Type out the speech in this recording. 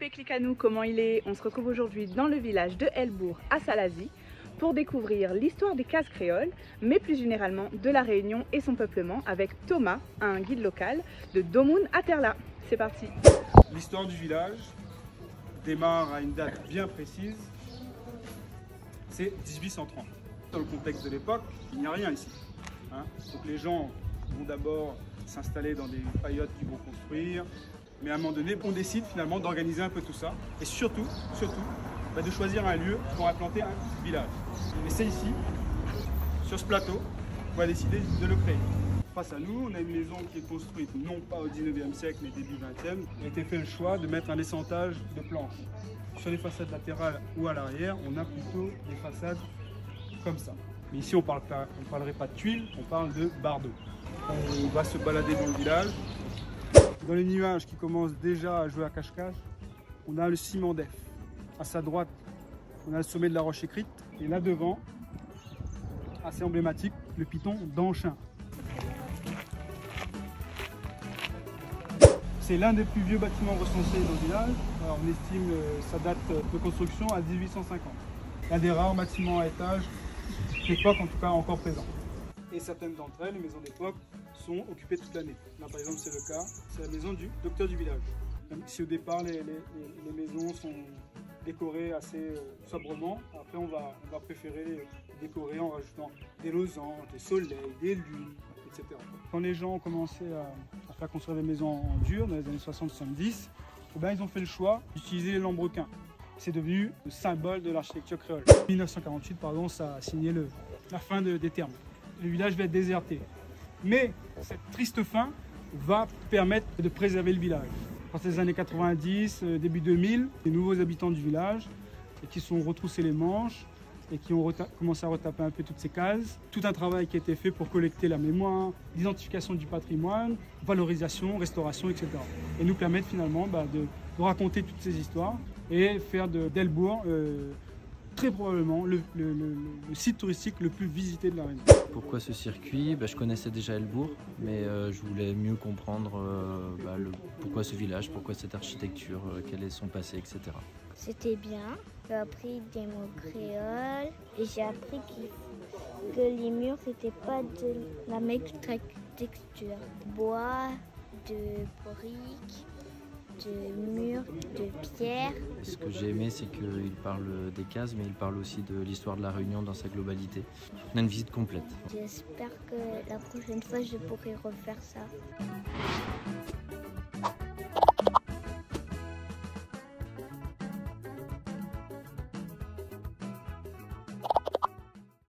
Péclicanou, comment il est? On se retrouve aujourd'hui dans le village de Helbourg à Salazie pour découvrir l'histoire des cases créoles, mais plus généralement de la Réunion et son peuplement avec Thomas, un guide local de Domoun à Terla. C'est parti. L'histoire du village démarre à une date bien précise, c'est 1830. Dans le contexte de l'époque, il n'y a rien ici. Donc les gens vont d'abord s'installer dans des paillotes qu'ils vont construire, mais à un moment donné, on décide finalement d'organiser un peu tout ça et surtout de choisir un lieu pour implanter un village. Et c'est ici, sur ce plateau, qu'on va décider de le créer. Face à nous, on a une maison qui est construite non pas au 19e siècle mais début 20e. Il a été fait le choix de mettre un essentage de planches. Sur les façades latérales ou à l'arrière, on a plutôt des façades comme ça. Mais ici, on ne parlerait pas de tuiles, on parle de bardeaux. On va se balader dans le village. Dans les nuages qui commencent déjà à jouer à cache-cache, on a le ciment d'Ef. À sa droite, on a le sommet de la roche écrite. Et là devant, assez emblématique, le piton d'Anchin. C'est l'un des plus vieux bâtiments recensés dans le village. Alors, on estime sa date de construction à 1850. L'un des rares bâtiments à étage d'époque, en tout cas encore présent. Et certaines d'entre elles, les maisons d'époque, sont occupées toute l'année. Là par exemple c'est le cas, c'est la maison du docteur du village. Même si au départ les maisons sont décorées assez sobrement, après on va préférer les décorer en rajoutant des losanges, des soleils, des lunes, etc. Quand les gens ont commencé à faire construire des maisons en dur dans les années 60-70, ils ont fait le choix d'utiliser les lambrequins. C'est devenu le symbole de l'architecture créole. En 1948, ça a signé la fin des termes. Le village va être déserté. Mais cette triste fin va permettre de préserver le village. Dans les années 90, début 2000, les nouveaux habitants du village qui sont retroussés les manches et qui ont commencé à retaper un peu toutes ces cases. Tout un travail qui a été fait pour collecter la mémoire, l'identification du patrimoine, valorisation, restauration, etc. Et nous permettre finalement de raconter toutes ces histoires et faire d'Helbourg très probablement le site touristique le plus visité de la Réunion. Pourquoi ce circuit? Je connaissais déjà Helbourg, mais je voulais mieux comprendre pourquoi ce village, pourquoi cette architecture, quel est son passé, etc. C'était bien, j'ai appris des mots créoles et j'ai appris que les murs n'étaient pas de la même texture. Bois, de briques, de murs, de pierre. Ce que j'ai aimé, c'est qu'il parle des cases, mais il parle aussi de l'histoire de la Réunion dans sa globalité. On a une visite complète. J'espère que la prochaine fois, je pourrai refaire ça.